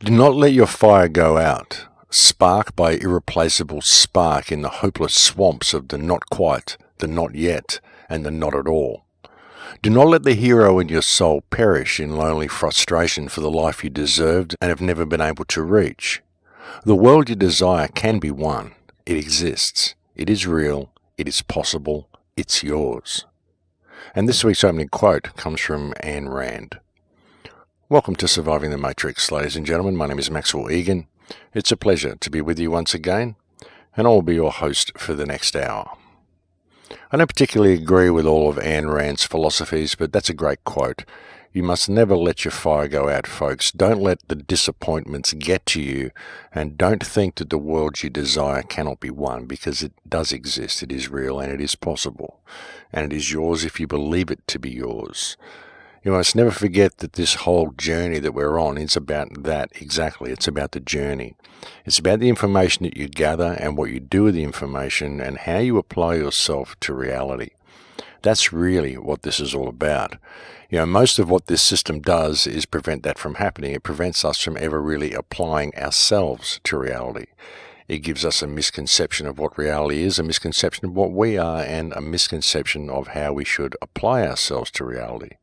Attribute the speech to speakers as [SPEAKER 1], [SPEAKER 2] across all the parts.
[SPEAKER 1] Do not let your fire go out. Spark by irreplaceable spark in the hopeless swamps of the not quite, the not yet, and the not at all. Do not let the hero in your soul perish in lonely frustration for the life you deserved and have never been able to reach. The world you desire can be won. It exists. It is real. It is possible. It's yours. And this week's opening quote comes from Ayn Rand. Welcome to Surviving the Matrix, ladies and gentlemen. My name is Maxwell Egan. It's a pleasure to be with you once again, and I'll be your host for the next hour. I don't particularly agree with all of Ayn Rand's philosophies, but that's a great quote. You must never let your fire go out, folks. Don't let the disappointments get to you, and don't think that the world you desire cannot be won, because it does exist, it is real, and it is possible. And it is yours if you believe it to be yours. You must never forget that this whole journey that we're on is about that exactly. It's about the journey. It's about the information that you gather and what you do with the information and how you apply yourself to reality. That's really what this is all about. Most of what this system does is prevent that from happening. It prevents us from ever really applying ourselves to reality. It gives us a misconception of what reality is, a misconception of what we are, and a misconception of how we should apply ourselves to reality.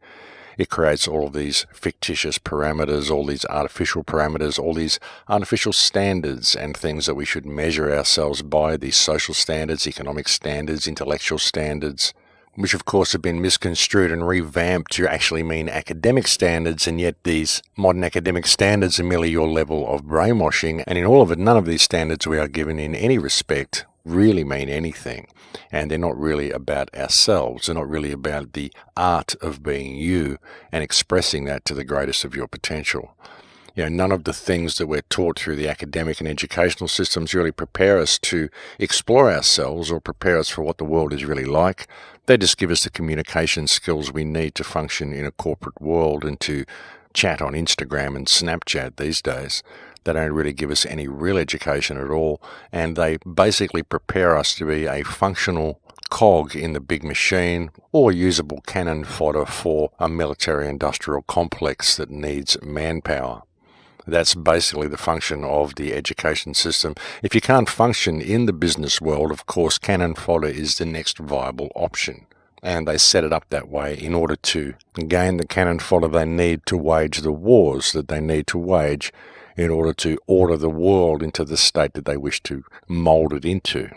[SPEAKER 1] It creates all of these fictitious parameters, all these artificial parameters, all these artificial standards and things that we should measure ourselves by, these social standards, economic standards, intellectual standards, which of course have been misconstrued and revamped to actually mean academic standards, and yet these modern academic standards are merely your level of brainwashing, and in all of it, none of these standards we are given in any respect really mean anything, and they're not really about ourselves. They're not really about the art of being you and expressing that to the greatest of your potential. None of the things that we're taught through the academic and educational systems really prepare us to explore ourselves or prepare us for what the world is really like. They just give us the communication skills we need to function in a corporate world and to chat on Instagram and Snapchat these days. They don't really give us any real education at all, and they basically prepare us to be a functional cog in the big machine or usable cannon fodder for a military-industrial complex that needs manpower. That's basically the function of the education system. If you can't function in the business world, of course, cannon fodder is the next viable option. And they set it up that way in order to gain the cannon fodder they need to wage the wars that they need to wage in order to order the world into the state that they wish to mold it into.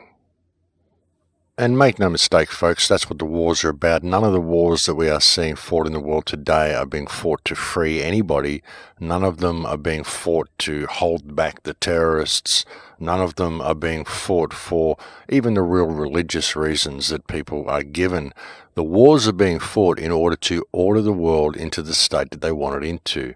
[SPEAKER 1] And make no mistake, folks, that's what the wars are about. None of the wars that we are seeing fought in the world today are being fought to free anybody. None of them are being fought to hold back the terrorists. None of them are being fought for even the real religious reasons that people are given. The wars are being fought in order to order the world into the state that they want it into.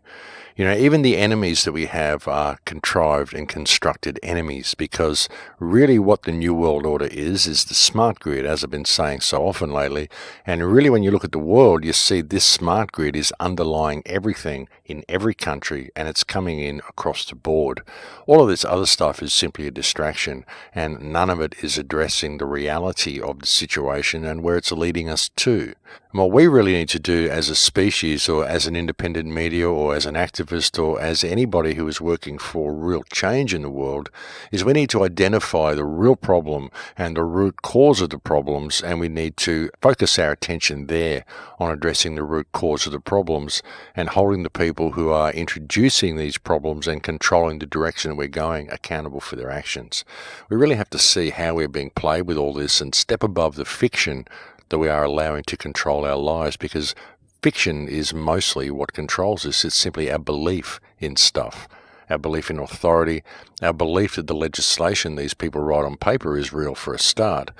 [SPEAKER 1] Even the enemies that we have are contrived and constructed enemies, because really what the New World Order is the smart grid, as I've been saying so often lately. And really when you look at the world, you see this smart grid is underlying everything in every country, and it's coming in across the board. All of this other stuff is simply a distraction, and none of it is addressing the reality of the situation and where it's leading us to. And what we really need to do as a species, or as an independent media, or as an activist, or as anybody who is working for real change in the world, is we need to identify the real problem and the root cause of the problems, and we need to focus our attention there on addressing the root cause of the problems and holding the people who are introducing these problems and controlling the direction we're going accountable for their actions. We really have to see how we're being played with all this and step above the fiction that we are allowing to control our lives, because fiction is mostly what controls us. It's simply our belief in stuff, our belief in authority, our belief that the legislation these people write on paper is real for a start.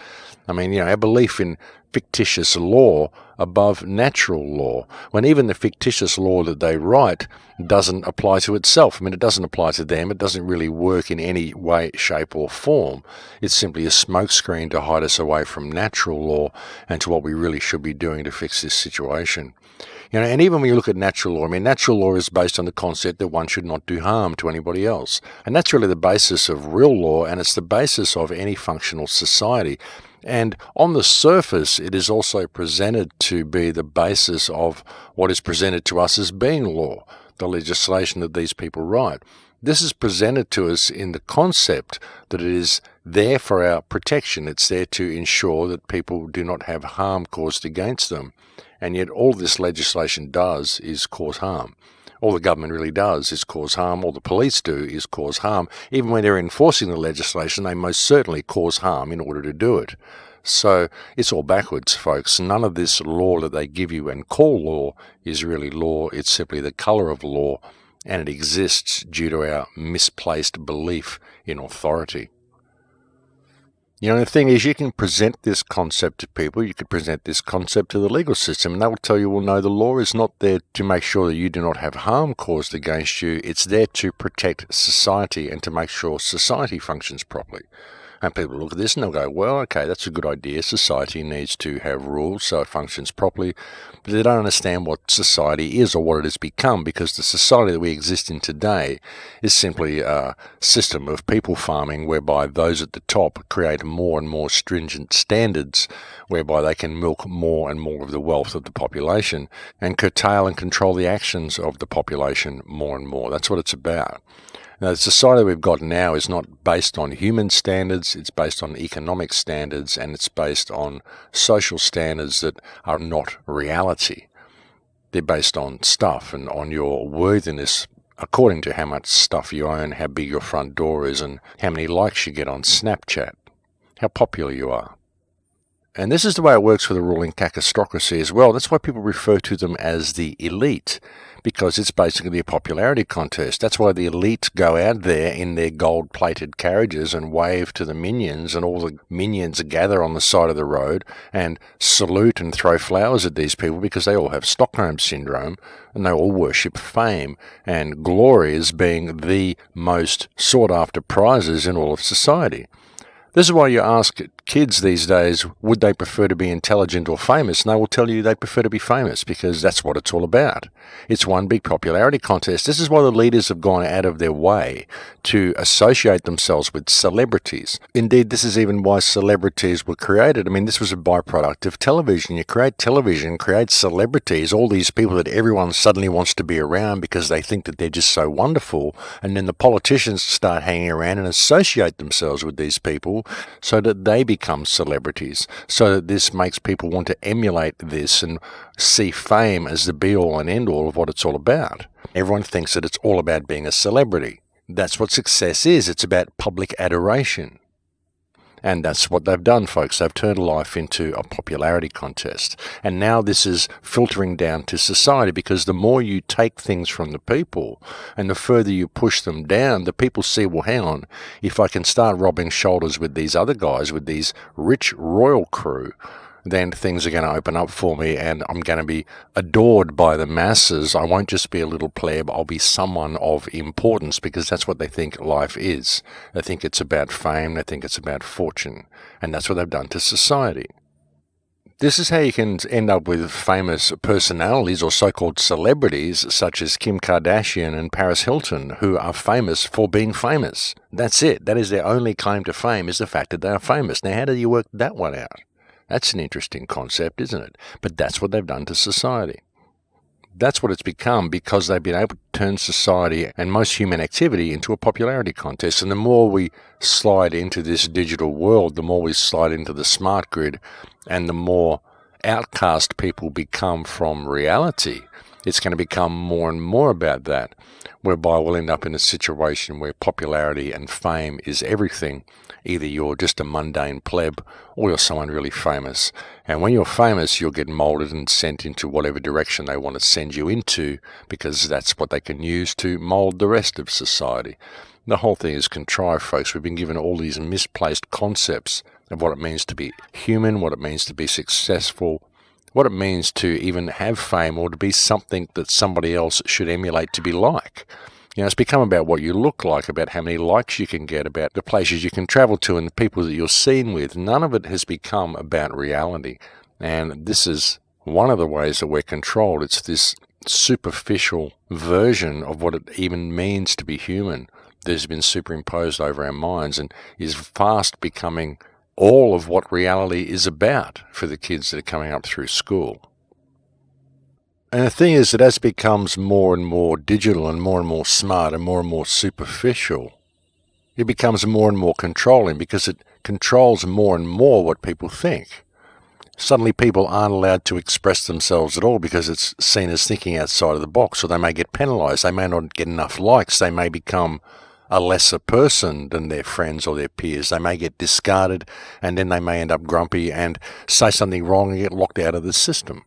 [SPEAKER 1] Our belief in fictitious law above natural law, when even the fictitious law that they write doesn't apply to itself. It doesn't apply to them. It doesn't really work in any way, shape or form. It's simply a smokescreen to hide us away from natural law and to what we really should be doing to fix this situation. And even when you look at natural law, natural law is based on the concept that one should not do harm to anybody else. And that's really the basis of real law, and it's the basis of any functional society. And on the surface, it is also presented to be the basis of what is presented to us as being law. the legislation that these people write. This is presented to us in the concept that it is there for our protection. It's there to ensure that people do not have harm caused against them. And yet all this legislation does is cause harm. All the government really does is cause harm. All the police do is cause harm. Even when they're enforcing the legislation, they most certainly cause harm in order to do it. So it's all backwards, folks. None of this law that they give you and call law is really law. It's simply the colour of law, and it exists due to our misplaced belief in authority. You know, the thing is, you can present this concept to people, you could present this concept to the legal system, and they will tell you, well, no, the law is not there to make sure that you do not have harm caused against you. It's there to protect society and to make sure society functions properly. And people look at this and they'll go, well, okay, that's a good idea. Society needs to have rules so it functions properly. But they don't understand what society is or what it has become, because the society that we exist in today is simply a system of people farming whereby those at the top create more and more stringent standards whereby they can milk more and more of the wealth of the population and curtail and control the actions of the population more and more. That's what it's about. Now, the society we've got now is not based on human standards, it's based on economic standards, and it's based on social standards that are not reality. They're based on stuff and on your worthiness according to how much stuff you own, how big your front door is, and how many likes you get on Snapchat, how popular you are. And this is the way it works for the ruling cacistocracy as well. That's why people refer to them as the elite, because it's basically a popularity contest. That's why the elite go out there in their gold-plated carriages and wave to the minions, and all the minions gather on the side of the road and salute and throw flowers at these people, because they all have Stockholm Syndrome and they all worship fame and glory as being the most sought-after prizes in all of society. This is why you ask kids these days, would they prefer to be intelligent or famous? And they will tell you they prefer to be famous, because that's what it's all about. It's one big popularity contest. This is why the leaders have gone out of their way to associate themselves with celebrities. Indeed, this is even why celebrities were created. I mean, this was a byproduct of television. You create television, create celebrities, all these people that everyone suddenly wants to be around because they think that they're just so wonderful. And then the politicians start hanging around and associate themselves with these people so that they become celebrities, so that this makes people want to emulate this and see fame as the be-all and end-all of what it's all about. Everyone thinks that it's all about being a celebrity. That's what success is. It's about public adoration. And that's what they've done, folks. They've turned life into a popularity contest. And now this is filtering down to society, because the more you take things from the people and the further you push them down, the people see, well, hang on, if I can start rubbing shoulders with these other guys, with these rich royal crew, then things are going to open up for me and I'm going to be adored by the masses. I won't just be a little pleb, I'll be someone of importance, because that's what they think life is. They think it's about fame, they think it's about fortune, and that's what they've done to society. This is how you can end up with famous personalities or so-called celebrities such as Kim Kardashian and Paris Hilton, who are famous for being famous. That's it. That is their only claim to fame, is the fact that they are famous. Now, how do you work that one out? That's an interesting concept, isn't it? But that's what they've done to society. That's what it's become, because they've been able to turn society and most human activity into a popularity contest. And the more we slide into this digital world, the more we slide into the smart grid, and the more outcast people become from reality, it's going to become more and more about that, whereby we'll end up in a situation where popularity and fame is everything. Either you're just a mundane pleb or you're someone really famous. And when you're famous, you'll get molded and sent into whatever direction they want to send you into, because that's what they can use to mold the rest of society. The whole thing is contrived, folks. We've been given all these misplaced concepts of what it means to be human, what it means to be successful, what it means to even have fame or to be something that somebody else should emulate to be like. You know, it's become about what you look like, about how many likes you can get, about the places you can travel to and the people that you're seen with. None of it has become about reality. And this is one of the ways that we're controlled. It's this superficial version of what it even means to be human that has been superimposed over our minds and is fast becoming all of what reality is about for the kids that are coming up through school. And the thing is that as it becomes more and more digital and more smart and more superficial, it becomes more and more controlling because it controls more and more what people think. Suddenly people aren't allowed to express themselves at all because it's seen as thinking outside of the box, or they may get penalised, they may not get enough likes, they may become a lesser person than their friends or their peers, they may get discarded, and then they may end up grumpy and say something wrong and get locked out of the system.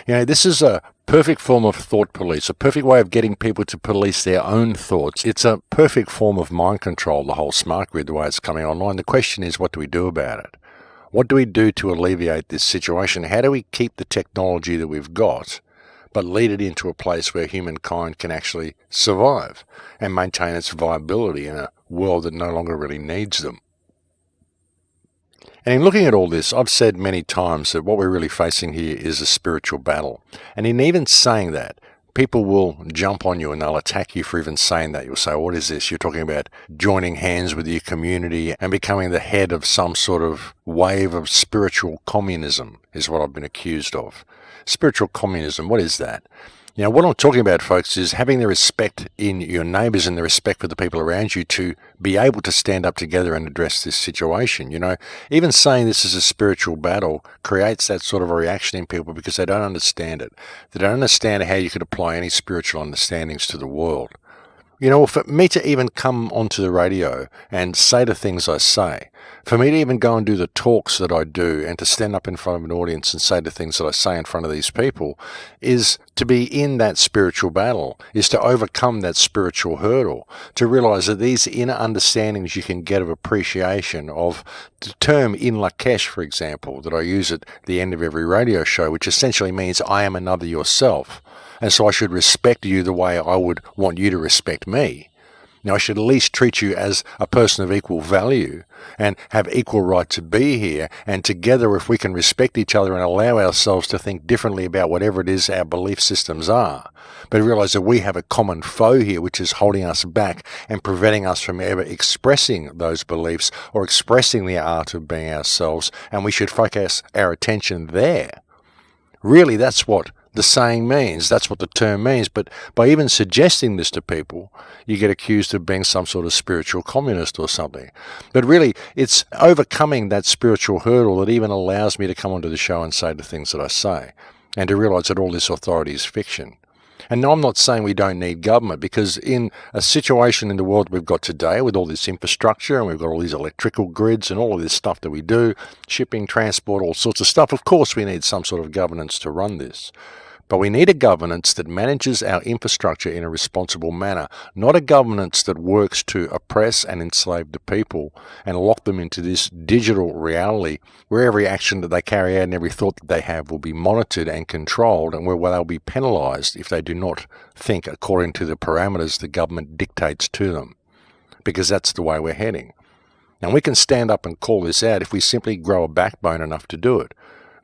[SPEAKER 1] This is a perfect form of thought police, a perfect way of getting people to police their own thoughts. It's a perfect form of mind control, the whole smart grid, the way it's coming online. The question is, what do we do about it? What do we do to alleviate this situation? How do we keep the technology that we've got, but lead it into a place where humankind can actually survive and maintain its viability in a world that no longer really needs them? And in looking at all this, I've said many times that what we're really facing here is a spiritual battle. And in even saying that, people will jump on you and they'll attack you for even saying that. You'll say, what is this? You're talking about joining hands with your community and becoming the head of some sort of wave of spiritual communism is what I've been accused of. Spiritual communism, what is that? What I'm talking about, folks, is having the respect in your neighbours and the respect for the people around you to be able to stand up together and address this situation. Even saying this is a spiritual battle creates that sort of a reaction in people because they don't understand it. They don't understand how you could apply any spiritual understandings to the world. For me to even come onto the radio and say the things I say, for me to even go and do the talks that I do and to stand up in front of an audience and say the things that I say in front of these people, is to be in that spiritual battle, is to overcome that spiritual hurdle, to realize that these inner understandings you can get of appreciation of the term in Lakesh, for example, that I use at the end of every radio show, which essentially means I am another yourself. And so I should respect you the way I would want you to respect me. I should at least treat you as a person of equal value and have equal right to be here. And together, if we can respect each other and allow ourselves to think differently about whatever it is our belief systems are, but realize that we have a common foe here, which is holding us back and preventing us from ever expressing those beliefs or expressing the art of being ourselves, and we should focus our attention there. Really, that's what the saying means, that's what the term means, but by even suggesting this to people, you get accused of being some sort of spiritual communist or something. But really, it's overcoming that spiritual hurdle that even allows me to come onto the show and say the things that I say, and to realize that all this authority is fiction. And no, I'm not saying we don't need government, because in a situation in the world we've got today with all this infrastructure and we've got all these electrical grids and all of this stuff that we do, shipping, transport, all sorts of stuff, of course we need some sort of governance to run this. But we need a governance that manages our infrastructure in a responsible manner, not a governance that works to oppress and enslave the people and lock them into this digital reality where every action that they carry out and every thought that they have will be monitored and controlled, and where they'll be penalised if they do not think according to the parameters the government dictates to them, because that's the way we're heading. And we can stand up and call this out if we simply grow a backbone enough to do it.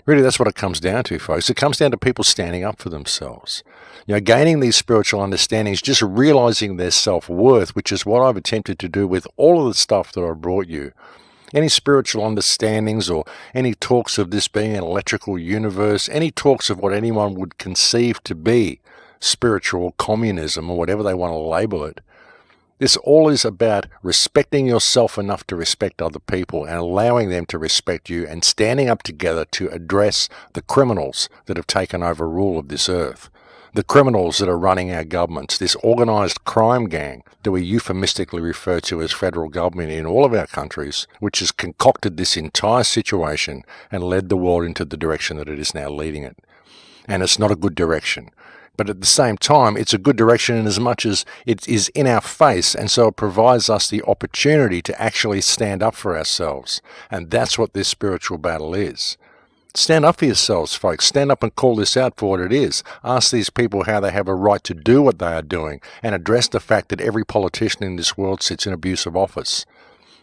[SPEAKER 1] Really, that's what it comes down to, folks. It comes down to people standing up for themselves. Gaining these spiritual understandings, just realizing their self-worth, which is what I've attempted to do with all of the stuff that I've brought you. Any spiritual understandings or any talks of this being an electrical universe, any talks of what anyone would conceive to be spiritual communism or whatever they want to label it, this all is about respecting yourself enough to respect other people and allowing them to respect you, and standing up together to address the criminals that have taken over rule of this earth, the criminals that are running our governments, this organised crime gang that we euphemistically refer to as federal government in all of our countries, which has concocted this entire situation and led the world into the direction that it is now leading it. And it's not a good direction. But at the same time, it's a good direction in as much as it is in our face, and so it provides us the opportunity to actually stand up for ourselves. And that's what this spiritual battle is. Stand up for yourselves, folks. Stand up and call this out for what it is. Ask these people how they have a right to do what they are doing, and address the fact that every politician in this world sits in abusive office.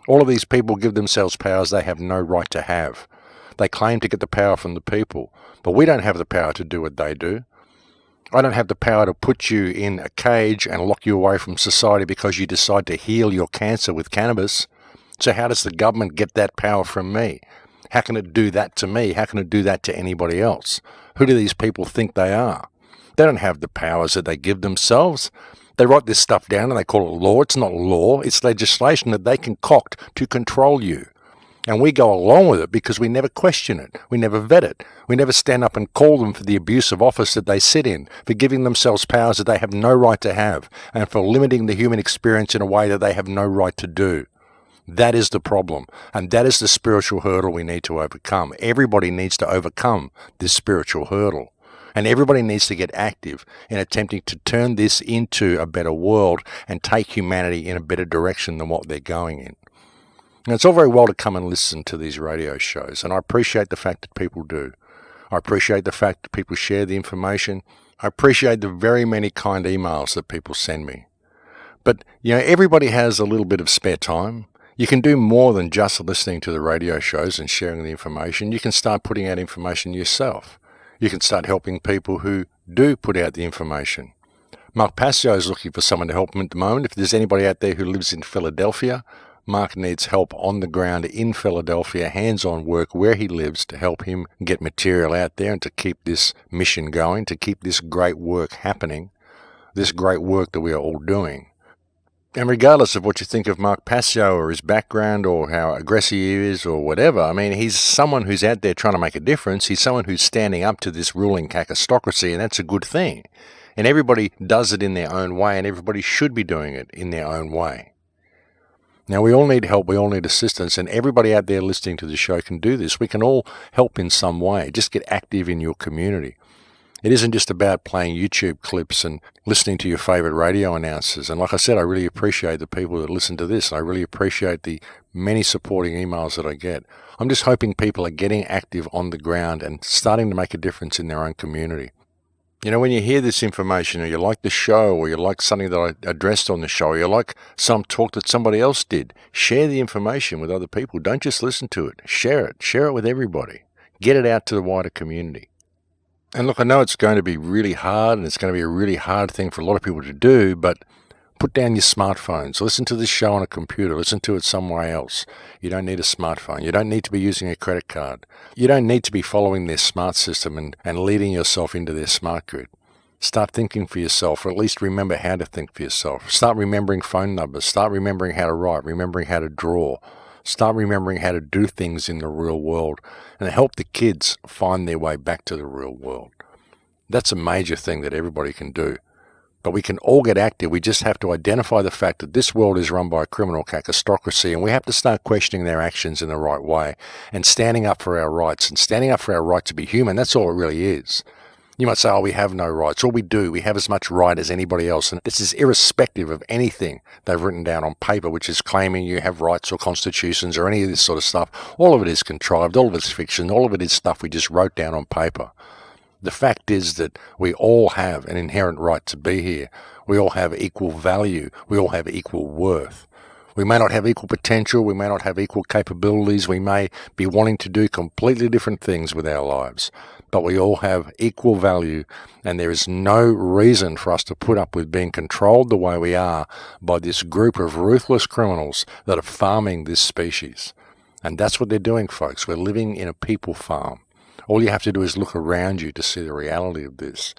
[SPEAKER 1] All of these people give themselves powers they have no right to have. They claim to get the power from the people, but we don't have the power to do what they do. I don't have the power to put you in a cage and lock you away from society because you decide to heal your cancer with cannabis. So how does the government get that power from me? How can it do that to me? How can it do that to anybody else? Who do these people think they are? They don't have the powers that they give themselves. They write this stuff down and they call it law. It's not law. It's legislation that they concoct to control you. And we go along with it because we never question it. We never vet it. We never stand up and call them for the abuse of office that they sit in, for giving themselves powers that they have no right to have, and for limiting the human experience in a way that they have no right to do. That is the problem. And that is the spiritual hurdle we need to overcome. Everybody needs to overcome this spiritual hurdle. And everybody needs to get active in attempting to turn this into a better world and take humanity in a better direction than what they're going in. Now, it's all very well to come and listen to these radio shows, and I appreciate the fact that people do. I appreciate the fact that people share the information. I appreciate the very many kind emails that people send me. But, everybody has a little bit of spare time. You can do more than just listening to the radio shows and sharing the information. You can start putting out information yourself. You can start helping people who do put out the information. Mark Passio is looking for someone to help him at the moment. If there's anybody out there who lives in Philadelphia, Mark needs help on the ground in Philadelphia, hands-on work where he lives to help him get material out there and to keep this mission going, to keep this great work happening, this great work that we are all doing. And regardless of what you think of Mark Passio or his background or how aggressive he is or whatever, he's someone who's out there trying to make a difference. He's someone who's standing up to this ruling cacistocracy, and that's a good thing. And everybody does it in their own way, and everybody should be doing it in their own way. Now, we all need help, we all need assistance, and everybody out there listening to the show can do this. We can all help in some way. Just get active in your community. It isn't just about playing YouTube clips and listening to your favorite radio announcers. And like I said, I really appreciate the people that listen to this. I really appreciate the many supporting emails that I get. I'm just hoping people are getting active on the ground and starting to make a difference in their own community. When you hear this information, or you like the show, or you like something that I addressed on the show, or you like some talk that somebody else did, share the information with other people. Don't just listen to it. Share it. Share it with everybody. Get it out to the wider community. And look, I know it's going to be really hard, and it's going to be a really hard thing for a lot of people to do, but put down your smartphones. Listen to this show on a computer. Listen to it somewhere else. You don't need a smartphone. You don't need to be using a credit card. You don't need to be following their smart system and leading yourself into their smart grid. Start thinking for yourself, or at least remember how to think for yourself. Start remembering phone numbers. Start remembering how to write, remembering how to draw. Start remembering how to do things in the real world and help the kids find their way back to the real world. That's a major thing that everybody can do. But we can all get active. We just have to identify the fact that this world is run by a criminal cacistocracy, and we have to start questioning their actions in the right way and standing up for our rights and standing up for our right to be human. That's all it really is. You might say, we have no rights. All we do, we have as much right as anybody else. And this is irrespective of anything they've written down on paper, which is claiming you have rights or constitutions or any of this sort of stuff. All of it is contrived. All of it's fiction. All of it is stuff we just wrote down on paper. The fact is that we all have an inherent right to be here. We all have equal value. We all have equal worth. We may not have equal potential. We may not have equal capabilities. We may be wanting to do completely different things with our lives. But we all have equal value, and there is no reason for us to put up with being controlled the way we are by this group of ruthless criminals that are farming this species. And that's what they're doing, folks. We're living in a people farm. All you have to do is look around you to see the reality of this.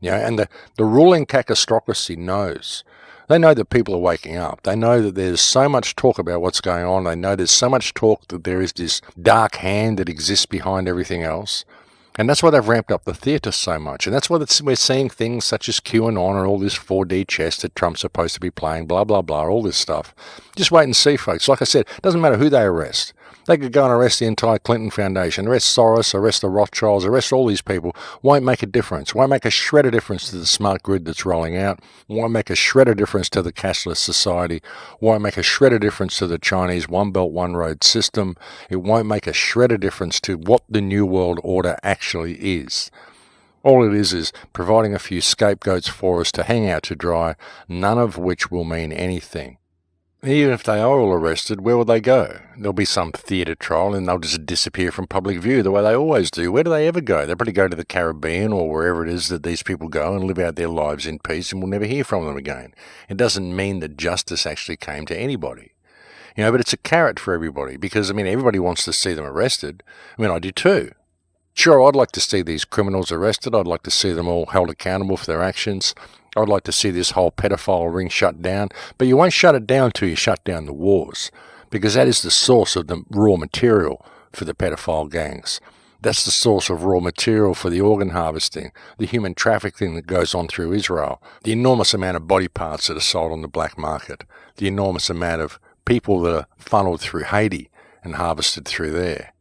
[SPEAKER 1] And the ruling cacistocracy knows. They know that people are waking up. They know that there's so much talk about what's going on. They know there's so much talk that there is this dark hand that exists behind everything else. And that's why they've ramped up the theatre so much. And that's why we're seeing things such as QAnon and all this 4D chess that Trump's supposed to be playing, blah, blah, blah, all this stuff. Just wait and see, folks. Like I said, it doesn't matter who they arrest. They could go and arrest the entire Clinton Foundation, arrest Soros, arrest the Rothschilds, arrest all these people. Won't make a difference. Won't make a shred of difference to the smart grid that's rolling out. Won't make a shred of difference to the cashless society. Won't make a shred of difference to the Chinese One Belt, One Road system. It won't make a shred of difference to what the New World Order actually is. All it is providing a few scapegoats for us to hang out to dry, none of which will mean anything. Even if they are all arrested, where will they go? There'll be some theatre trial and they'll just disappear from public view the way they always do. Where do they ever go? They'll probably go to the Caribbean or wherever it is that these people go and live out their lives in peace, and we'll never hear from them again. It doesn't mean that justice actually came to anybody. But it's a carrot for everybody because, everybody wants to see them arrested. I do too. Sure, I'd like to see these criminals arrested. I'd like to see them all held accountable for their actions. I'd like to see this whole pedophile ring shut down. But you won't shut it down until you shut down the wars, because that is the source of the raw material for the pedophile gangs. That's the source of raw material for the organ harvesting, the human trafficking that goes on through Israel, the enormous amount of body parts that are sold on the black market, the enormous amount of people that are funneled through Haiti and harvested through there,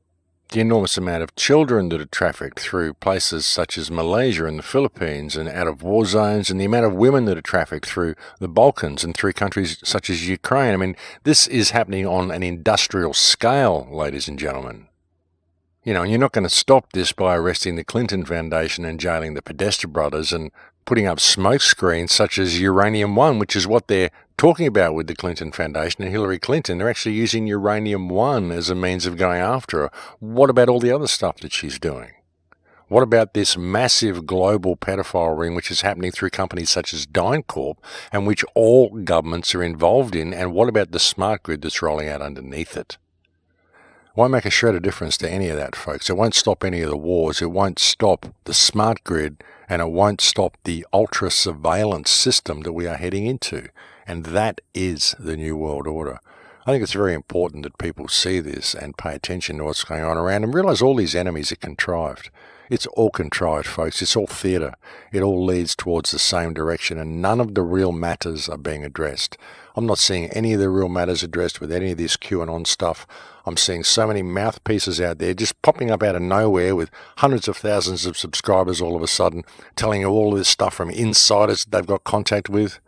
[SPEAKER 1] the enormous amount of children that are trafficked through places such as Malaysia and the Philippines and out of war zones, and the amount of women that are trafficked through the Balkans and through countries such as Ukraine. I mean, this is happening on an industrial scale, ladies and gentlemen. And you're not going to stop this by arresting the Clinton Foundation and jailing the Podesta brothers and putting up smokescreens such as Uranium One, which is what they're talking about with the Clinton Foundation and Hillary Clinton. They're actually using Uranium One as a means of going after her. What about all the other stuff that she's doing? What about this massive global pedophile ring which is happening through companies such as DynCorp and which all governments are involved in? And what about the smart grid that's rolling out underneath it? Won't make a shred of difference to any of that, folks. It won't stop any of the wars. It won't stop the smart grid, and it won't stop the ultra surveillance system that we are heading into. And that is the New World Order. I think it's very important that people see this and pay attention to what's going on around and realize all these enemies are contrived. It's all contrived, folks. It's all theatre. It all leads towards the same direction, and none of the real matters are being addressed. I'm not seeing any of the real matters addressed with any of this QAnon stuff. I'm seeing so many mouthpieces out there just popping up out of nowhere with hundreds of thousands of subscribers all of a sudden, telling you all this stuff from insiders that they've got contact with.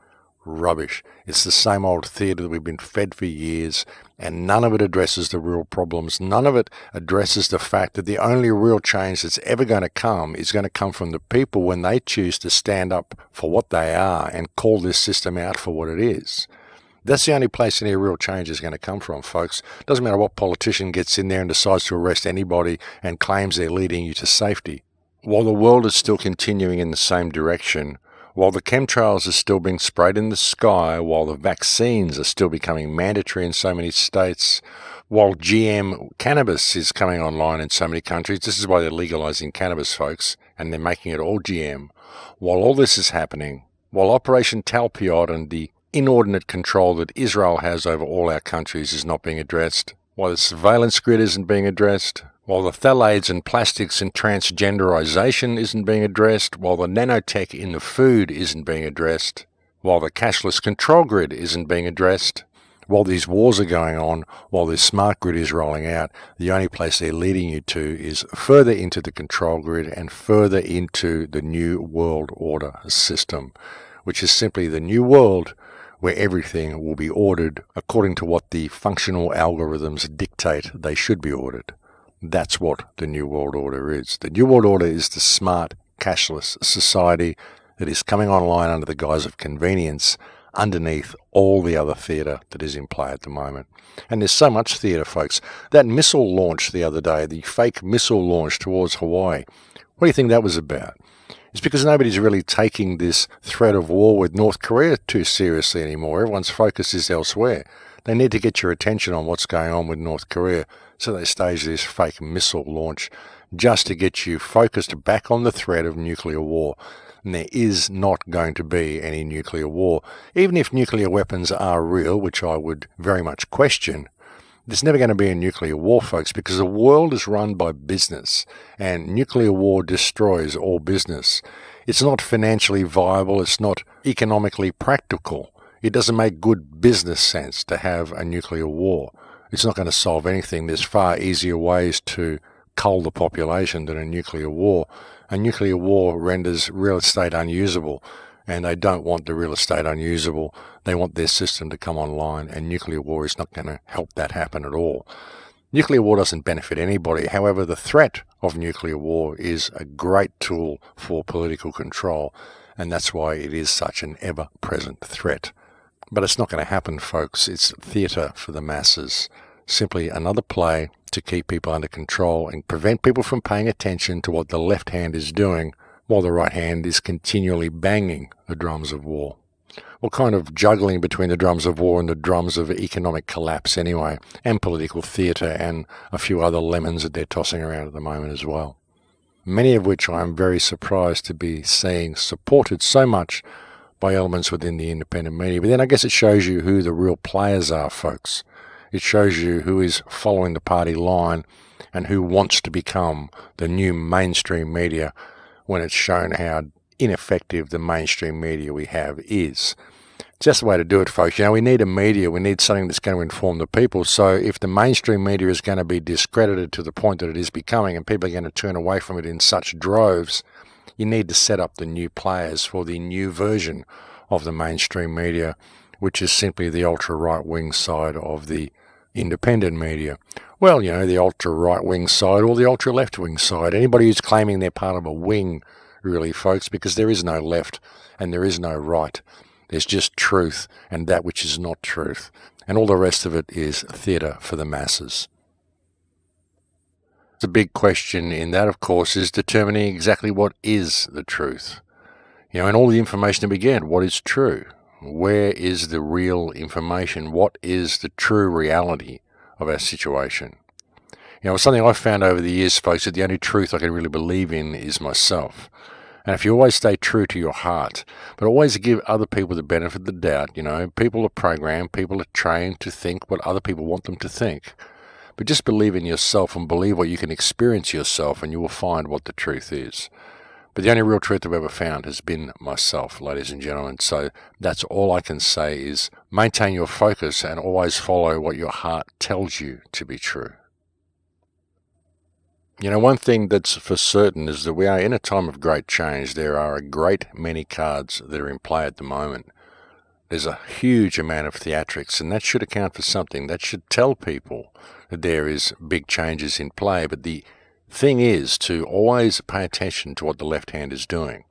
[SPEAKER 1] Rubbish. It's the same old theatre that we've been fed for years, and none of it addresses the real problems. None of it addresses the fact that the only real change that's ever going to come is going to come from the people when they choose to stand up for what they are and call this system out for what it is. That's the only place any real change is going to come from, folks. Doesn't matter what politician gets in there and decides to arrest anybody and claims they're leading you to safety. While the world is still continuing in the same direction, while the chemtrails are still being sprayed in the sky, while the vaccines are still becoming mandatory in so many states, while GM cannabis is coming online in so many countries, this is why they're legalizing cannabis, folks, and they're making it all GM. While all this is happening, while Operation Talpiot and the inordinate control that Israel has over all our countries is not being addressed, while the surveillance grid isn't being addressed, while the phthalates and plastics and transgenderization isn't being addressed, while the nanotech in the food isn't being addressed, while the cashless control grid isn't being addressed, while these wars are going on, while this smart grid is rolling out, the only place they're leading you to is further into the control grid and further into the New World Order system, which is simply the new world where everything will be ordered according to what the functional algorithms dictate they should be ordered. That's what the New World Order is. The New World Order is the smart, cashless society that is coming online under the guise of convenience underneath all the other theatre that is in play at the moment. And there's so much theatre, folks. That missile launch the other day, the fake missile launch towards Hawaii, what do you think that was about? It's because nobody's really taking this threat of war with North Korea too seriously anymore. Everyone's focus is elsewhere. They need to get your attention on what's going on with North Korea, so they stage this fake missile launch just to get you focused back on the threat of nuclear war. And there is not going to be any nuclear war. Even if nuclear weapons are real, which I would very much question, there's never going to be a nuclear war, folks, because the world is run by business, and nuclear war destroys all business. It's not financially viable. It's not economically practical. It doesn't make good business sense to have a nuclear war. It's not going to solve anything. There's far easier ways to cull the population than a nuclear war. A nuclear war renders real estate unusable, and they don't want the real estate unusable. They want their system to come online, and nuclear war is not going to help that happen at all. Nuclear war doesn't benefit anybody. However, the threat of nuclear war is a great tool for political control, and that's why it is such an ever-present threat. But it's not going to happen, folks. It's theatre for the masses. Simply another play to keep people under control and prevent people from paying attention to what the left hand is doing while the right hand is continually banging the drums of war. What kind of juggling between the drums of war and the drums of economic collapse anyway, and political theatre and a few other lemons that they're tossing around at the moment as well. many of which I'm very surprised to be seeing supported so much by elements within the independent media. But then I guess it shows you who the real players are, folks. It shows you who is following the party line and who wants to become the new mainstream media when it's shown how ineffective the mainstream media we have is. It's just the way to do it, folks. We need a media. We need something that's going to inform the people. So if the mainstream media is going to be discredited to the point that it is becoming and people are going to turn away from it in such droves, you need to set up the new players for the new version of the mainstream media, which is simply the ultra-right-wing side of the independent media. Well, the ultra-right-wing side or the ultra-left-wing side. Anybody who's claiming they're part of a wing, really, folks, because there is no left and there is no right. There's just truth and that which is not truth. And all the rest of it is theatre for the masses. The big question in that, of course, is determining exactly what is the truth. And all the information that we get, what is true? Where is the real information? What is the true reality of our situation? Something I've found over the years, folks, that the only truth I can really believe in is myself. And if you always stay true to your heart, but always give other people the benefit of the doubt, people are programmed, people are trained to think what other people want them to think. But just believe in yourself and believe what you can experience yourself and you will find what the truth is. But the only real truth I've ever found has been myself, ladies and gentlemen. So that's all I can say is maintain your focus and always follow what your heart tells you to be true. One thing that's for certain is that we are in a time of great change. There are a great many cards that are in play at the moment. There's a huge amount of theatrics, and that should account for something. That should tell people that there is big changes in play. But the thing is to always pay attention to what the left hand is doing.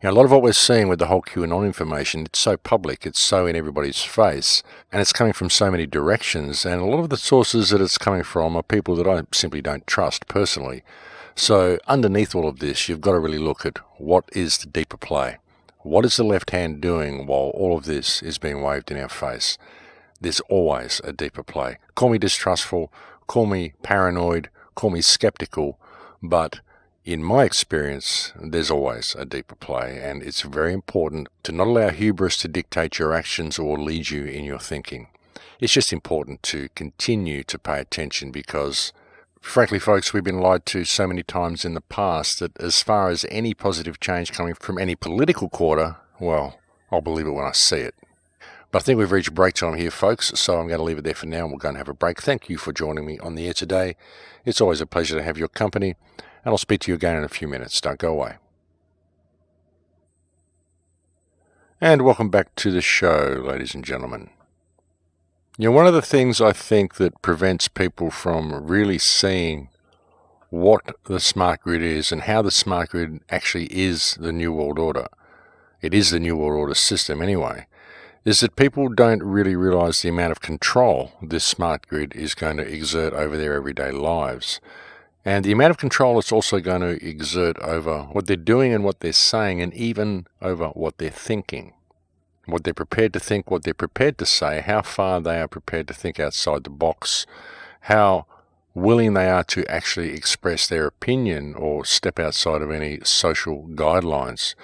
[SPEAKER 1] A lot of what we're seeing with the whole QAnon information, it's so public, it's so in everybody's face, and it's coming from so many directions, and a lot of the sources that it's coming from are people that I simply don't trust personally. So underneath all of this, you've got to really look at what is the deeper play. What is the left hand doing while all of this is being waved in our face? There's always a deeper play. Call me distrustful, call me paranoid, call me skeptical, but in my experience, there's always a deeper play, and it's very important to not allow hubris to dictate your actions or lead you in your thinking. It's just important to continue to pay attention because, frankly, folks, we've been lied to so many times in the past that as far as any positive change coming from any political quarter, well, I'll believe it when I see it. But I think we've reached break time here, folks, so I'm going to leave it there for now and we'll go and have a break. Thank you for joining me on the air today. It's always a pleasure to have your company. And I'll speak to you again in a few minutes. Don't go away. And welcome back to the show, ladies and gentlemen. One of the things I think that prevents people from really seeing what the smart grid is and how the smart grid actually is the New World Order, it is the New World Order system anyway, is that people don't really realize the amount of control this smart grid is going to exert over their everyday lives. And the amount of control it's also going to exert over what they're doing and what they're saying, and even over what they're thinking. What they're prepared to think, what they're prepared to say, how far they are prepared to think outside the box, how willing they are to actually express their opinion or step outside of any social guidelines.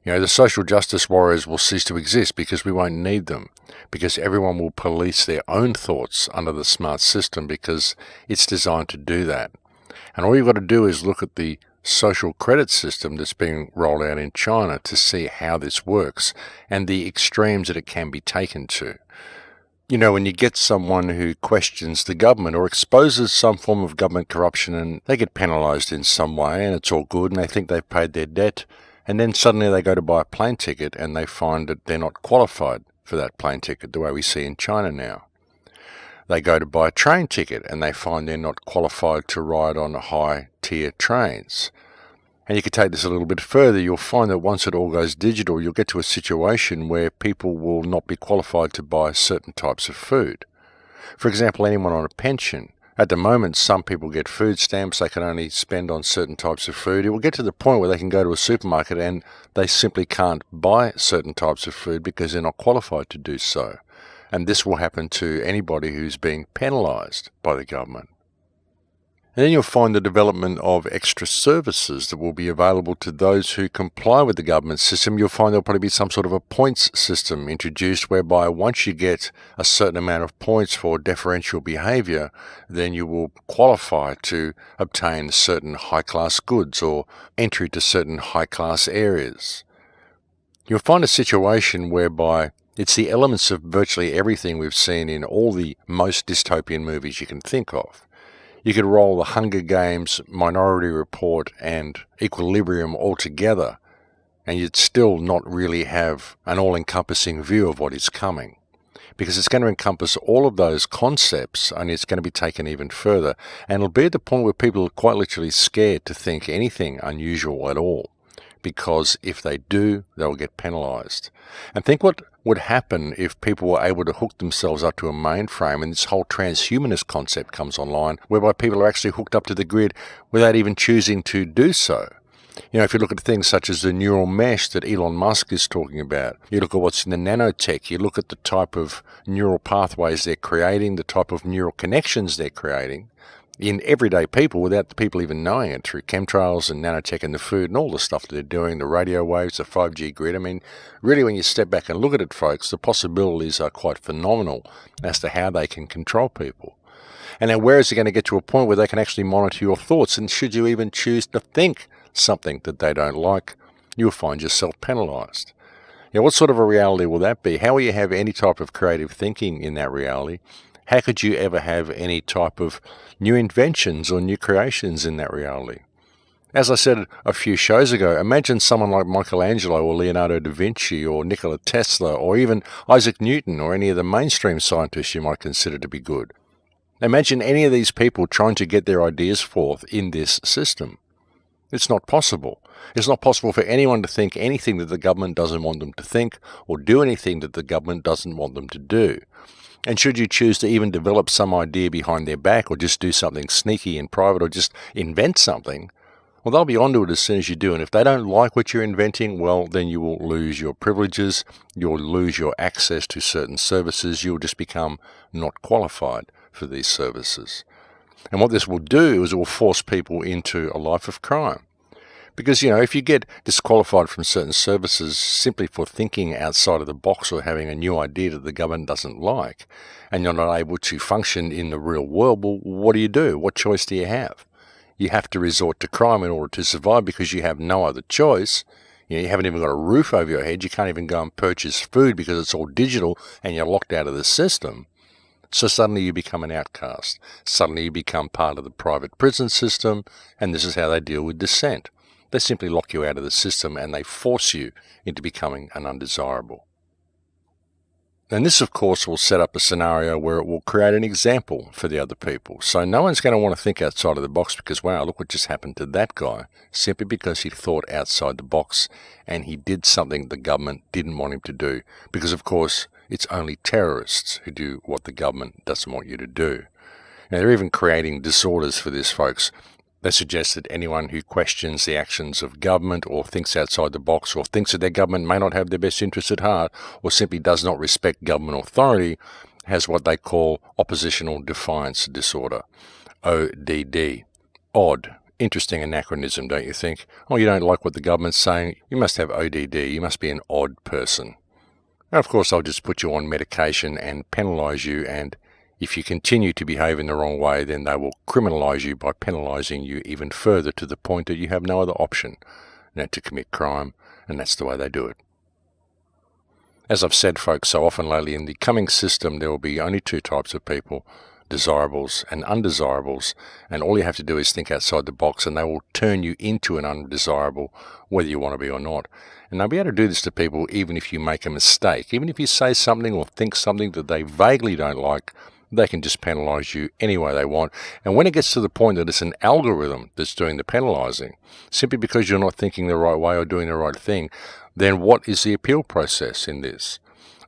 [SPEAKER 1] The social justice warriors will cease to exist because we won't need them, because everyone will police their own thoughts under the smart system because it's designed to do that. And all you've got to do is look at the social credit system that's being rolled out in China to see how this works and the extremes that it can be taken to. When you get someone who questions the government or exposes some form of government corruption and they get penalised in some way and it's all good and they think they've paid their debt, and then suddenly they go to buy a plane ticket and they find that they're not qualified for that plane ticket the way we see in China now. They go to buy a train ticket and they find they're not qualified to ride on high-tier trains. And you could take this a little bit further. You'll find that once it all goes digital, you'll get to a situation where people will not be qualified to buy certain types of food. For example, anyone on a pension. At the moment, some people get food stamps. They can only spend on certain types of food. It will get to the point where they can go to a supermarket and they simply can't buy certain types of food because they're not qualified to do so. And this will happen to anybody who's being penalised by the government. And then you'll find the development of extra services that will be available to those who comply with the government system. You'll find there'll probably be some sort of a points system introduced whereby once you get a certain amount of points for deferential behaviour, then you will qualify to obtain certain high-class goods or entry to certain high-class areas. You'll find a situation whereby it's the elements of virtually everything we've seen in all the most dystopian movies you can think of. You could roll the Hunger Games, Minority Report, and Equilibrium all together, and you'd still not really have an all-encompassing view of what is coming. Because it's going to encompass all of those concepts, and it's going to be taken even further. And it'll be at the point where people are quite literally scared to think anything unusual at all. Because if they do, they'll get penalised. And think what would happen if people were able to hook themselves up to a mainframe and this whole transhumanist concept comes online, whereby people are actually hooked up to the grid without even choosing to do so. You know, if you look at things such as the neural mesh that Elon Musk is talking about, you look at what's in the nanotech, you look at the type of neural pathways they're creating, the type of neural connections they're creating, in everyday people without the people even knowing it, through chemtrails and nanotech and the food and all the stuff that they're doing, the radio waves, the 5G grid. I mean, really when you step back and look at it, folks, the possibilities are quite phenomenal as to how they can control people. And now where is it going to get to a point where they can actually monitor your thoughts? And should you even choose to think something that they don't like, you'll find yourself penalised. Now, what sort of a reality will that be? How will you have any type of creative thinking in that reality? How could you ever have any type of new inventions or new creations in that reality? As I said a few shows ago, imagine someone like Michelangelo or Leonardo da Vinci or Nikola Tesla or even Isaac Newton or any of the mainstream scientists you might consider to be good. Imagine any of these people trying to get their ideas forth in this system. It's not possible. It's not possible for anyone to think anything that the government doesn't want them to think or do anything that the government doesn't want them to do. And should you choose to even develop some idea behind their back or just do something sneaky in private or just invent something, well, they'll be onto it as soon as you do. And if they don't like what you're inventing, well, then you will lose your privileges, you'll lose your access to certain services, you'll just become not qualified for these services. And what this will do is it will force people into a life of crime. Because, you know, if you get disqualified from certain services simply for thinking outside of the box or having a new idea that the government doesn't like, and you're not able to function in the real world, well, what do? What choice do you have? You have to resort to crime in order to survive because you have no other choice. You know, you haven't even got a roof over your head. You can't even go and purchase food because it's all digital and you're locked out of the system. So suddenly you become an outcast. Suddenly you become part of the private prison system, and this is how they deal with dissent. They simply lock you out of the system and they force you into becoming an undesirable. And this, of course, will set up a scenario where it will create an example for the other people. So no one's going to want to think outside of the box because, wow, look what just happened to that guy, simply because he thought outside the box and he did something the government didn't want him to do. Because, of course, it's only terrorists who do what the government doesn't want you to do. Now, they're even creating disorders for this, folks. They suggest that anyone who questions the actions of government or thinks outside the box or thinks that their government may not have their best interests at heart or simply does not respect government authority has what they call oppositional defiance disorder, ODD. Odd. Interesting anachronism, don't you think? Oh, you don't like what the government's saying? You must have ODD. You must be an odd person. And of course, they'll just put you on medication and penalise you, and if you continue to behave in the wrong way, then they will criminalise you by penalising you even further to the point that you have no other option than to commit crime, and that's the way they do it. As I've said, folks, so often lately, in the coming system there will be only two types of people, desirables and undesirables, and all you have to do is think outside the box and they will turn you into an undesirable, whether you want to be or not. And they'll be able to do this to people even if you make a mistake. Even if you say something or think something that they vaguely don't like, they can just penalise you any way they want. And when it gets to the point that it's an algorithm that's doing the penalising, simply because you're not thinking the right way or doing the right thing, then what is the appeal process in this?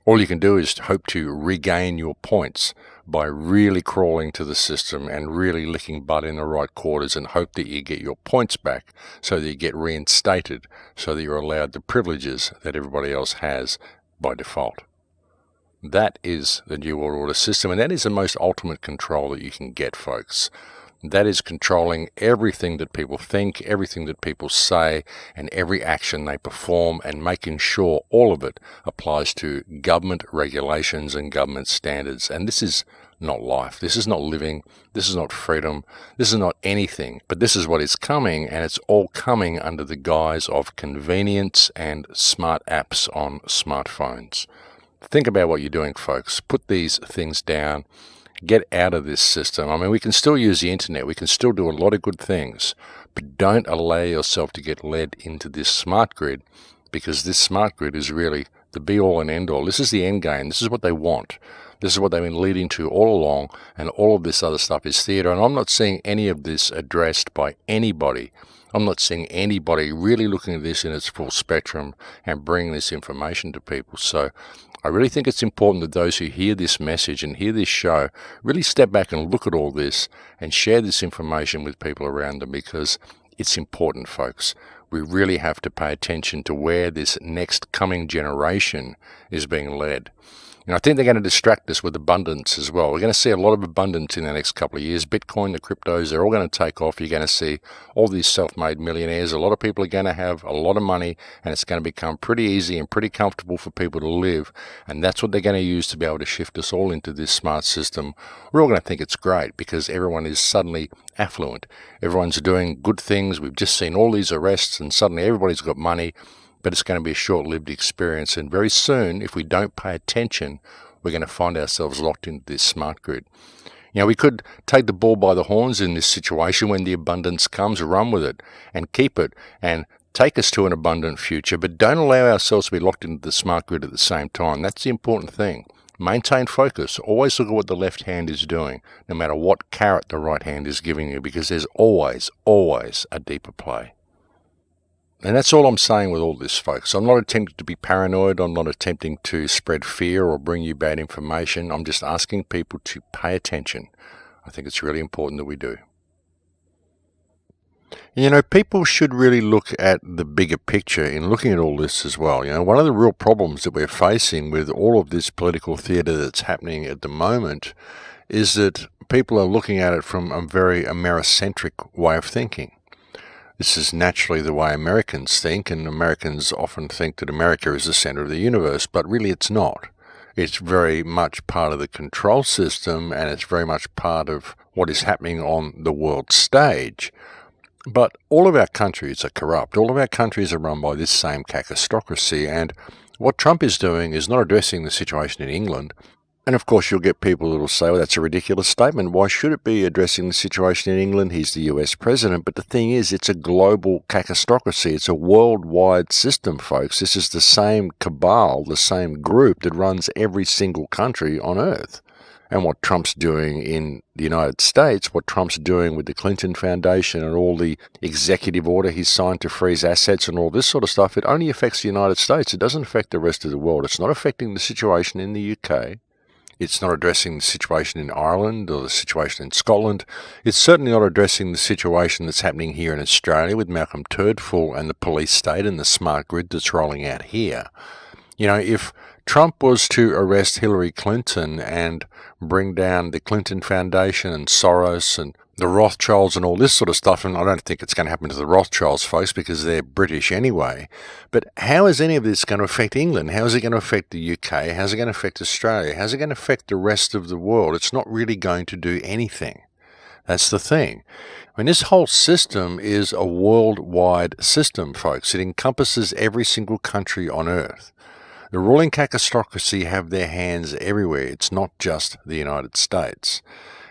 [SPEAKER 1] All you can do is hope to regain your points by really crawling to the system and really licking butt in the right quarters and hope that you get your points back so that you get reinstated, so that you're allowed the privileges that everybody else has by default. That is the New World Order system, and that is the most ultimate control that you can get, folks. That is controlling everything that people think, everything that people say, and every action they perform, and making sure all of it applies to government regulations and government standards. And this is not life. This is not living. This is not freedom. This is not anything. But this is what is coming, and it's all coming under the guise of convenience and smart apps on smartphones. Think about what you're doing, folks. Put these things down. Get out of this system. I mean, we can still use the internet. We can still do a lot of good things, but don't allow yourself to get led into this smart grid, because this smart grid is really the be-all and end-all. This is the end game. This is what they want. This is what they've been leading to all along, and all of this other stuff is theatre. And I'm not seeing any of this addressed by anybody. I'm not seeing anybody really looking at this in its full spectrum and bringing this information to people. So I really think it's important that those who hear this message and hear this show really step back and look at all this and share this information with people around them, because it's important, folks. We really have to pay attention to where this next coming generation is being led. And I think they're going to distract us with abundance as well. We're going to see a lot of abundance in the next couple of years. Bitcoin, the cryptos, they're all going to take off. You're going to see all these self-made millionaires. A lot of people are going to have a lot of money, and it's going to become pretty easy and pretty comfortable for people to live. And that's what they're going to use to be able to shift us all into this smart system. We're all going to think it's great because everyone is suddenly affluent. Everyone's doing good things. We've just seen all these arrests, and suddenly everybody's got money. But it's going to be a short-lived experience, and very soon, if we don't pay attention, we're going to find ourselves locked into this smart grid. You know, we could take the bull by the horns in this situation when the abundance comes, run with it and keep it and take us to an abundant future, but don't allow ourselves to be locked into the smart grid at the same time. That's the important thing. Maintain focus. Always look at what the left hand is doing, no matter what carrot the right hand is giving you, because there's always a deeper play. And that's all I'm saying with all this, folks. I'm not attempting to be paranoid. I'm not attempting to spread fear or bring you bad information. I'm just asking people to pay attention. I think it's really important that we do. You know, people should really look at the bigger picture in looking at all this as well. You know, one of the real problems that we're facing with all of this political theatre that's happening at the moment is that people are looking at it from a very Americentric way of thinking. This is naturally the way Americans think, and Americans often think that America is the center of the universe, but really it's not. It's very much part of the control system, and it's very much part of what is happening on the world stage. But all of our countries are corrupt. All of our countries are run by this same cacistocracy, and what Trump is doing is not addressing the situation in England. And of course you'll get people that will say, well, that's a ridiculous statement. Why should it be addressing the situation in England? He's the US president. But the thing is, it's a global cacistocracy. It's a worldwide system, folks. This is the same cabal, the same group that runs every single country on earth. And what Trump's doing in the United States, what Trump's doing with the Clinton Foundation and all the executive order he's signed to freeze assets and all this sort of stuff, it only affects the United States. It doesn't affect the rest of the world. It's not affecting the situation in the UK. It's not addressing the situation in Ireland or the situation in Scotland. It's certainly not addressing the situation that's happening here in Australia with Malcolm Turdful and the police state and the smart grid that's rolling out here. You know, if Trump was to arrest Hillary Clinton and bring down the Clinton Foundation and Soros and the Rothschilds and all this sort of stuff, and I don't think it's going to happen to the Rothschilds, folks, because they're British anyway. But how is any of this going to affect England? How is it going to affect the UK? How's it going to affect Australia? How's it going to affect the rest of the world? It's not really going to do anything. That's the thing. I mean, this whole system is a worldwide system, folks. It encompasses every single country on earth. The ruling cacistocracy have their hands everywhere. It's not just the United States.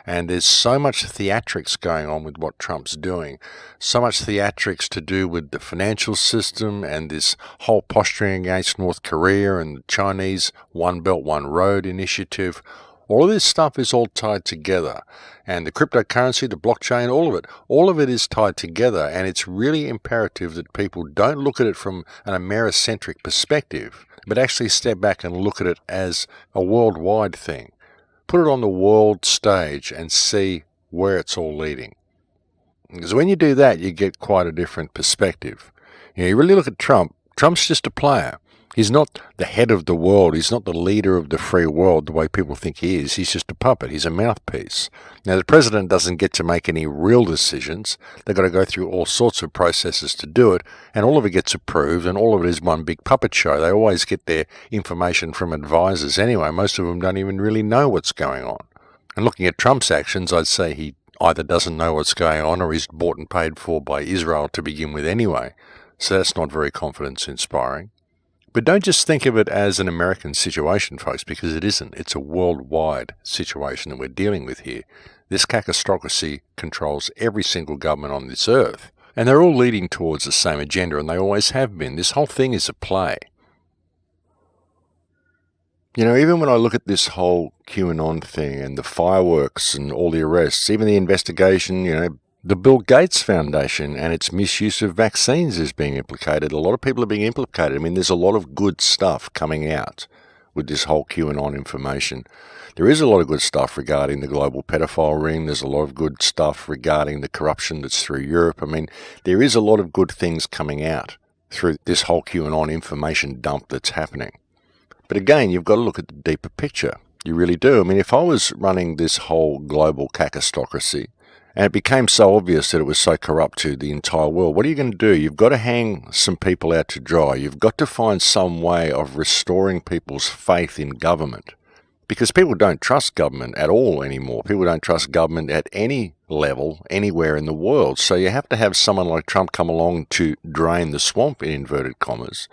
[SPEAKER 1] And there's so much theatrics going on with what Trump's doing, so much theatrics to do with the financial system and this whole posturing against North Korea and the Chinese One Belt, One Road initiative. All of this stuff is all tied together. And the cryptocurrency, the blockchain, all of it is tied together. And it's really imperative that people don't look at it from an Americentric perspective, but actually step back and look at it as a worldwide thing. Put it on the world stage and see where it's all leading. Because when you do that, you get quite a different perspective. You know, you really look at Trump. Trump's just a player. He's not the head of the world. He's not the leader of the free world the way people think he is. He's just a puppet. He's a mouthpiece. Now, the president doesn't get to make any real decisions. They've got to go through all sorts of processes to do it, and all of it gets approved, and all of it is one big puppet show. They always get their information from advisors anyway. Most of them don't even really know what's going on. And looking at Trump's actions, I'd say he either doesn't know what's going on or he's bought and paid for by Israel to begin with anyway. So that's not very confidence-inspiring. But don't just think of it as an American situation, folks, because it isn't. It's a worldwide situation that we're dealing with here. This cacostocracy controls every single government on this earth. And they're all leading towards the same agenda, and they always have been. This whole thing is a play. You know, even when I look at this whole QAnon thing and the fireworks and all the arrests, even the investigation, the Bill Gates Foundation and its misuse of vaccines is being implicated. A lot of people are being implicated. I mean, there's a lot of good stuff coming out with this whole QAnon information. There is a lot of good stuff regarding the global pedophile ring. There's a lot of good stuff regarding the corruption that's through Europe. I mean, there is a lot of good things coming out through this whole QAnon information dump that's happening. But again, you've got to look at the deeper picture. You really do. I mean, if I was running this whole global cacostocracy, and it became so obvious that it was so corrupt to the entire world, what are you going to do? You've got to hang some people out to dry. You've got to find some way of restoring people's faith in government. Because people don't trust government at all anymore. People don't trust government at any level, anywhere in the world. So you have to have someone like Trump come along to drain the swamp, in inverted commas.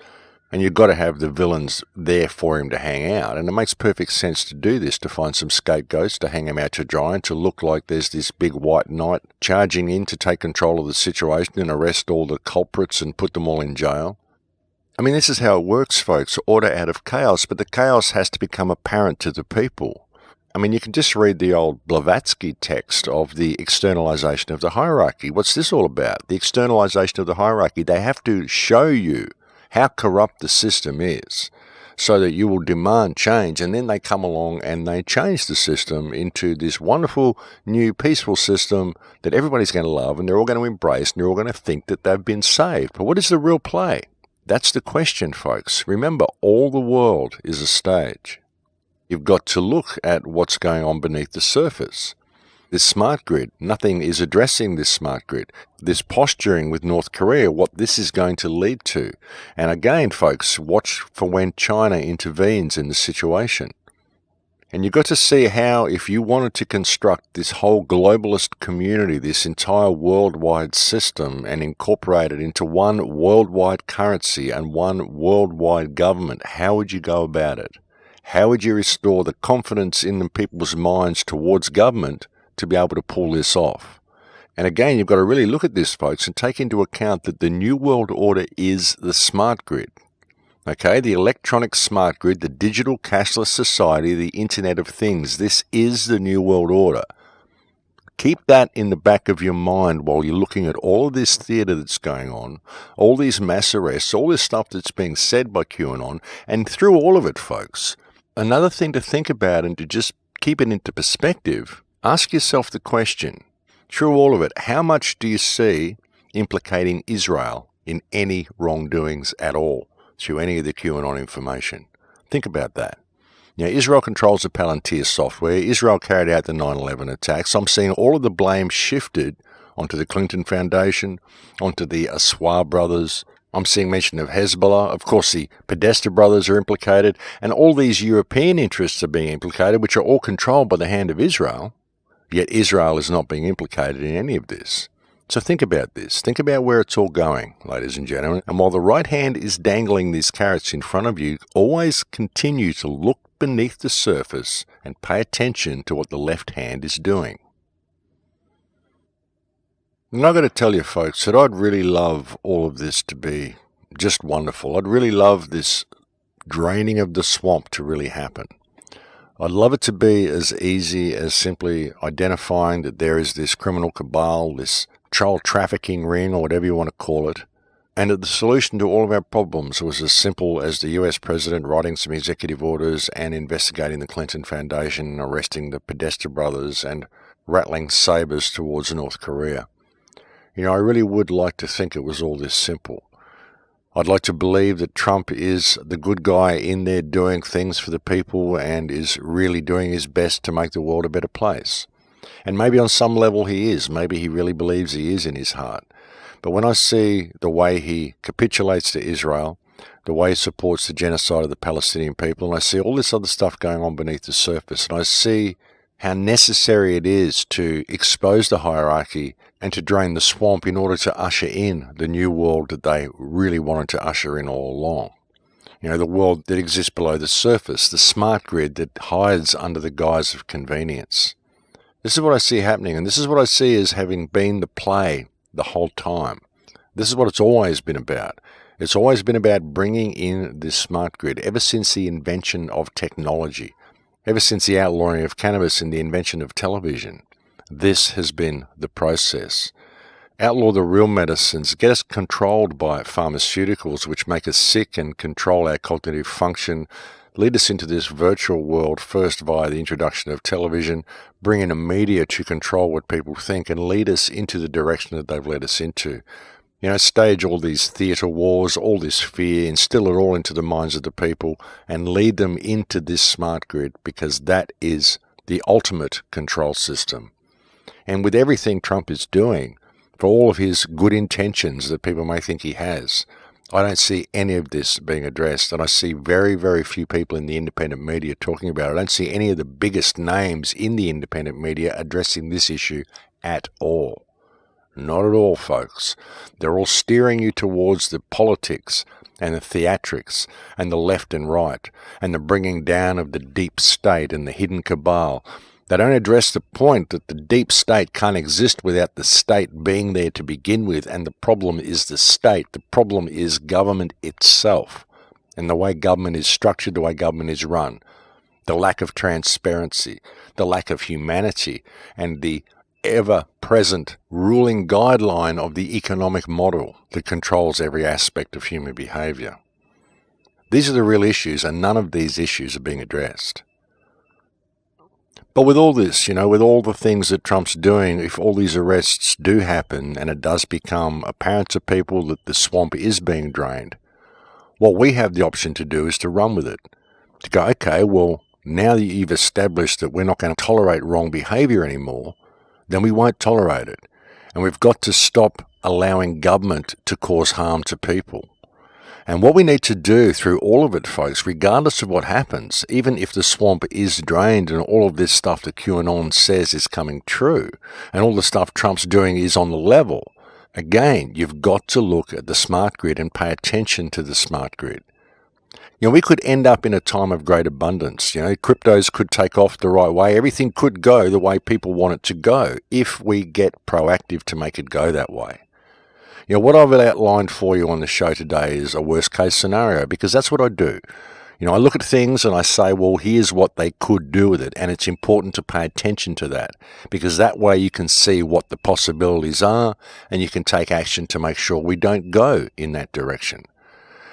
[SPEAKER 1] And you've got to have the villains there for him to hang out. And it makes perfect sense to do this, to find some scapegoats, to hang him out to dry, and to look like there's this big white knight charging in to take control of the situation and arrest all the culprits and put them all in jail. I mean, this is how it works, folks. Order out of chaos, but the chaos has to become apparent to the people. I mean, you can just read the old Blavatsky text of the externalization of the hierarchy. What's this all about? The externalization of the hierarchy. They have to show you how corrupt the system is, so that you will demand change, and then they come along and they change the system into this wonderful, new, peaceful system that everybody's going to love, and they're all going to embrace, and they're all going to think that they've been saved. But what is the real play? That's the question, folks. Remember, all the world is a stage. You've got to look at what's going on beneath the surface. This smart grid, nothing is addressing this smart grid. This posturing with North Korea, what this is going to lead to. And again, folks, watch for when China intervenes in the situation. And you've got to see how, if you wanted to construct this whole globalist community, this entire worldwide system, and incorporate it into one worldwide currency and one worldwide government, how would you go about it? How would you restore the confidence in the people's minds towards government to be able to pull this off? And again, you've got to really look at this, folks, and take into account that the New World Order is the smart grid. Okay, the electronic smart grid, the digital cashless society, the Internet of Things. This is the New World Order. Keep that in the back of your mind while you're looking at all of this theatre that's going on, all these mass arrests, all this stuff that's being said by QAnon, and through all of it, folks, another thing to think about and to just keep it into perspective, ask yourself the question, through all of it, how much do you see implicating Israel in any wrongdoings at all through any of the QAnon information? Think about that. Now, Israel controls the Palantir software. Israel carried out the 9/11 attacks. I'm seeing all of the blame shifted onto the Clinton Foundation, onto the Aswar brothers. I'm seeing mention of Hezbollah. Of course, the Podesta brothers are implicated. And all these European interests are being implicated, which are all controlled by the hand of Israel. Yet Israel is not being implicated in any of this. So think about this. Think about where it's all going, ladies and gentlemen. And while the right hand is dangling these carrots in front of you, always continue to look beneath the surface and pay attention to what the left hand is doing. And I've got to tell you, folks, that I'd really love all of this to be just wonderful. I'd really love this draining of the swamp to really happen. I'd love it to be as easy as simply identifying that there is this criminal cabal, this child trafficking ring, or whatever you want to call it, and that the solution to all of our problems was as simple as the US president writing some executive orders and investigating the Clinton Foundation and arresting the Podesta brothers and rattling sabers towards North Korea. You know, I really would like to think it was all this simple. I'd like to believe that Trump is the good guy in there doing things for the people and is really doing his best to make the world a better place. And maybe on some level he is. Maybe he really believes he is in his heart. But when I see the way he capitulates to Israel, the way he supports the genocide of the Palestinian people, and I see all this other stuff going on beneath the surface, and I see how necessary it is to expose the hierarchy and to drain the swamp in order to usher in the new world that they really wanted to usher in all along. You know, the world that exists below the surface, the smart grid that hides under the guise of convenience. This is what I see happening, and this is what I see as having been the play the whole time. This is what it's always been about. It's always been about bringing in this smart grid ever since the invention of technology, ever since the outlawing of cannabis and the invention of television. This has been the process. Outlaw the real medicines, get us controlled by pharmaceuticals which make us sick and control our cognitive function, lead us into this virtual world first via the introduction of television, bring in a media to control what people think and lead us into the direction that they've led us into. You know, stage all these theatre wars, all this fear, instill it all into the minds of the people and lead them into this smart grid because that is the ultimate control system. And with everything Trump is doing, for all of his good intentions that people may think he has, I don't see any of this being addressed, and I see very, very few people in the independent media talking about it. I don't see any of the biggest names in the independent media addressing this issue at all. Not at all, folks. They're all steering you towards the politics and the theatrics and the left and right and the bringing down of the deep state and the hidden cabal. They don't address the point that the deep state can't exist without the state being there to begin with, and the problem is the state. The problem is government itself and the way government is structured, the way government is run, the lack of transparency, the lack of humanity, and the ever-present ruling guideline of the economic model that controls every aspect of human behaviour. These are the real issues, and none of these issues are being addressed. But with all this, you know, with all the things that Trump's doing, if all these arrests do happen and it does become apparent to people that the swamp is being drained, what we have the option to do is to run with it. To go, okay, well, now that you've established that we're not going to tolerate wrong behaviour anymore, then we won't tolerate it. And we've got to stop allowing government to cause harm to people. And what we need to do through all of it, folks, regardless of what happens, even if the swamp is drained and all of this stuff that QAnon says is coming true, and all the stuff Trump's doing is on the level, again, you've got to look at the smart grid and pay attention to the smart grid. You know, we could end up in a time of great abundance. You know, cryptos could take off the right way. Everything could go the way people want it to go if we get proactive to make it go that way. You know, what I've outlined for you on the show today is a worst-case scenario, because that's what I do. You know, I look at things and I say, well, here's what they could do with it, and it's important to pay attention to that, because that way you can see what the possibilities are, and you can take action to make sure we don't go in that direction.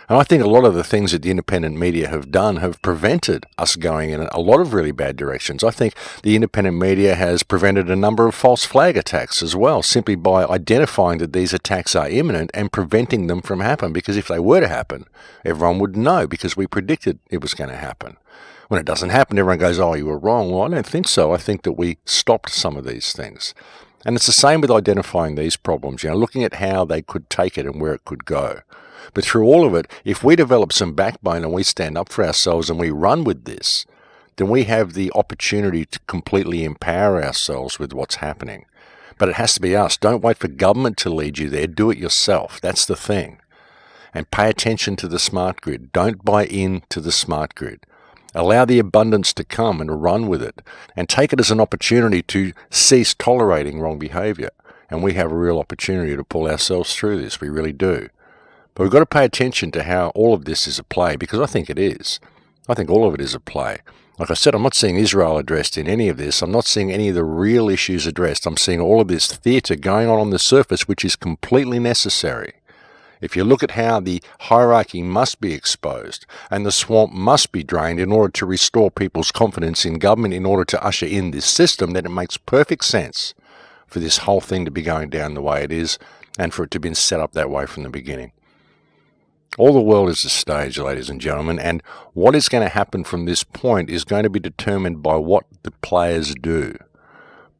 [SPEAKER 1] And I think a lot of the things that the independent media have done have prevented us going in a lot of really bad directions. I think the independent media has prevented a number of false flag attacks as well, simply by identifying that these attacks are imminent and preventing them from happening. Because if they were to happen, everyone would know, because we predicted it was going to happen. When it doesn't happen, everyone goes, oh, you were wrong. Well, I don't think so. I think that we stopped some of these things. And it's the same with identifying these problems, you know, looking at how they could take it and where it could go. But through all of it, if we develop some backbone and we stand up for ourselves and we run with this, then we have the opportunity to completely empower ourselves with what's happening. But it has to be us. Don't wait for government to lead you there. Do it yourself. That's the thing. And pay attention to the smart grid. Don't buy into the smart grid. Allow the abundance to come and run with it. And take it as an opportunity to cease tolerating wrong behaviour. And we have a real opportunity to pull ourselves through this. We really do. But we've got to pay attention to how all of this is a play, because I think it is. I think all of it is a play. Like I said, I'm not seeing Israel addressed in any of this. I'm not seeing any of the real issues addressed. I'm seeing all of this theatre going on the surface, which is completely necessary. If you look at how the hierarchy must be exposed and the swamp must be drained in order to restore people's confidence in government, in order to usher in this system, then it makes perfect sense for this whole thing to be going down the way it is and for it to have been set up that way from the beginning. All the world is a stage, ladies and gentlemen, and what is going to happen from this point is going to be determined by what the players do.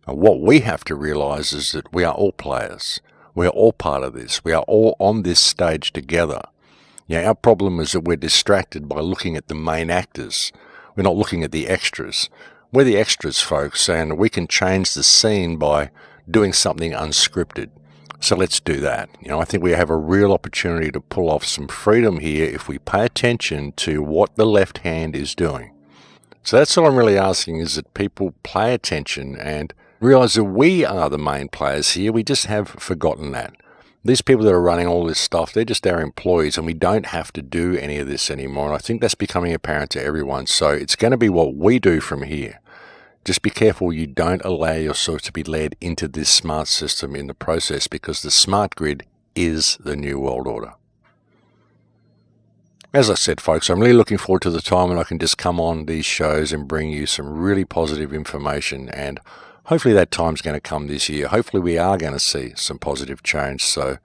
[SPEAKER 1] And what we have to realize is that we are all players. We are all part of this. We are all on this stage together. Our problem is that we're distracted by looking at the main actors. We're not looking at the extras. We're the extras, folks, and we can change the scene by doing something unscripted. So let's do that. I think we have a real opportunity to pull off some freedom here if we pay attention to what the left hand is doing. So that's all I'm really asking, is that people pay attention and realize that we are the main players here. We just have forgotten that. These people that are running all this stuff, they're just our employees, and we don't have to do any of this anymore. And I think that's becoming apparent to everyone. So it's going to be what we do from here. Just be careful you don't allow yourself to be led into this smart system in the process, because the smart grid is the new world order. As I said, folks, I'm really looking forward to the time when I can just come on these shows and bring you some really positive information, and hopefully that time's going to come this year. Hopefully we are going to see some positive change. So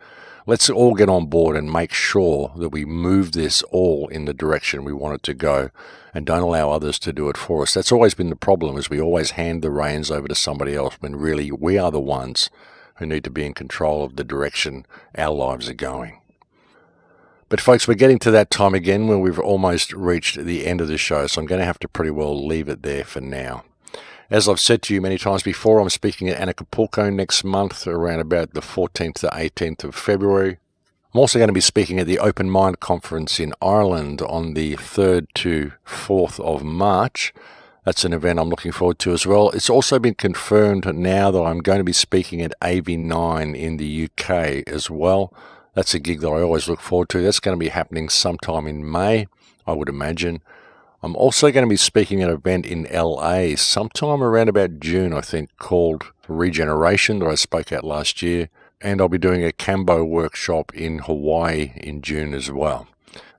[SPEAKER 1] let's all get on board and make sure that we move this all in the direction we want it to go, and don't allow others to do it for us. That's always been the problem, is we always hand the reins over to somebody else when really we are the ones who need to be in control of the direction our lives are going. But folks, we're getting to that time again when we've almost reached the end of the show, so I'm going to have to pretty well leave it there for now. As I've said to you many times before, I'm speaking at Acapulco next month, around about the 14th to 18th of February. I'm also going to be speaking at the Open Mind Conference in Ireland on the 3rd to 4th of March. That's an event I'm looking forward to as well. It's also been confirmed now that I'm going to be speaking at AV9 in the UK as well. That's a gig that I always look forward to. That's going to be happening sometime in May, I would imagine. I'm also going to be speaking at an event in LA sometime around about June, I think, called Regeneration, that I spoke at last year. And I'll be doing a Cambo workshop in Hawaii in June as well.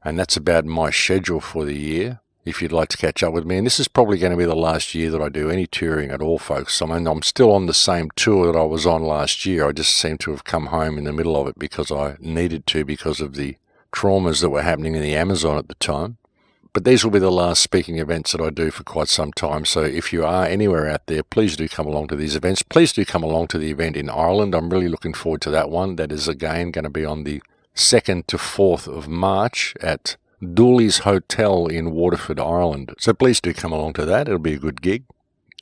[SPEAKER 1] And that's about my schedule for the year, if you'd like to catch up with me. And this is probably going to be the last year that I do any touring at all, folks. I mean, I'm still on the same tour that I was on last year. I just seem to have come home in the middle of it because I needed to, because of the traumas that were happening in the Amazon at the time. But these will be the last speaking events that I do for quite some time. So if you are anywhere out there, please do come along to these events. Please do come along to the event in Ireland. I'm really looking forward to that one. That is, again, going to be on the 2nd to 4th of March at Dooley's Hotel in Waterford, Ireland. So please do come along to that. It'll be a good gig.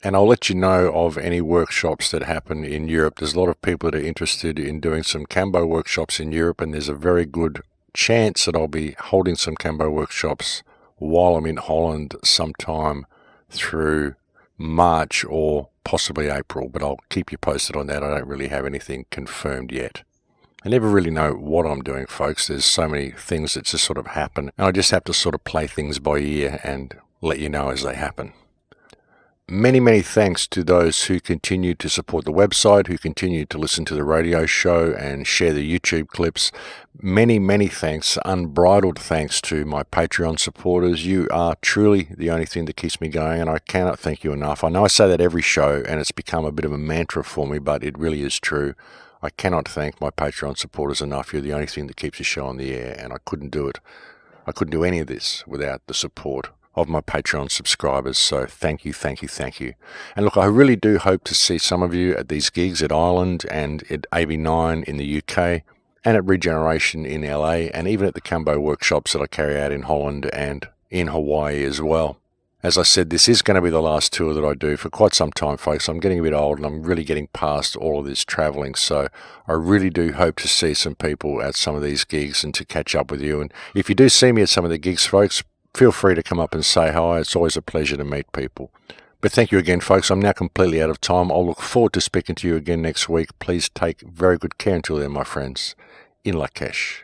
[SPEAKER 1] And I'll let you know of any workshops that happen in Europe. There's a lot of people that are interested in doing some Cambo workshops in Europe, and there's a very good chance that I'll be holding some Cambo workshops while I'm in Holland sometime through March or possibly April, but I'll keep you posted on that. I don't really have anything confirmed yet. I never really know what I'm doing, folks. There's so many things that just sort of happen, and I just have to sort of play things by ear and let you know as they happen. Many, many thanks to those who continue to support the website, who continue to listen to the radio show and share the YouTube clips. Many, many thanks, unbridled thanks to my Patreon supporters. You are truly the only thing that keeps me going, and I cannot thank you enough. I know I say that every show, and it's become a bit of a mantra for me, but it really is true. I cannot thank my Patreon supporters enough. You're the only thing that keeps the show on the air, and I couldn't do it. I couldn't do any of this without the support of my Patreon subscribers. So thank you, thank you, thank you. And look, I really do hope to see some of you at these gigs at Ireland and at AV9 in the UK and at Regeneration in LA, and even at the Cambo workshops that I carry out in Holland and in Hawaii as well. As I said, this is going to be the last tour that I do for quite some time, folks. I'm getting a bit old and I'm really getting past all of this traveling. So I really do hope to see some people at some of these gigs and to catch up with you. And if you do see me at some of the gigs, folks, feel free to come up and say hi. It's always a pleasure to meet people. But thank you again, folks. I'm now completely out of time. I'll look forward to speaking to you again next week. Please take very good care until then, my friends. In Lakesh.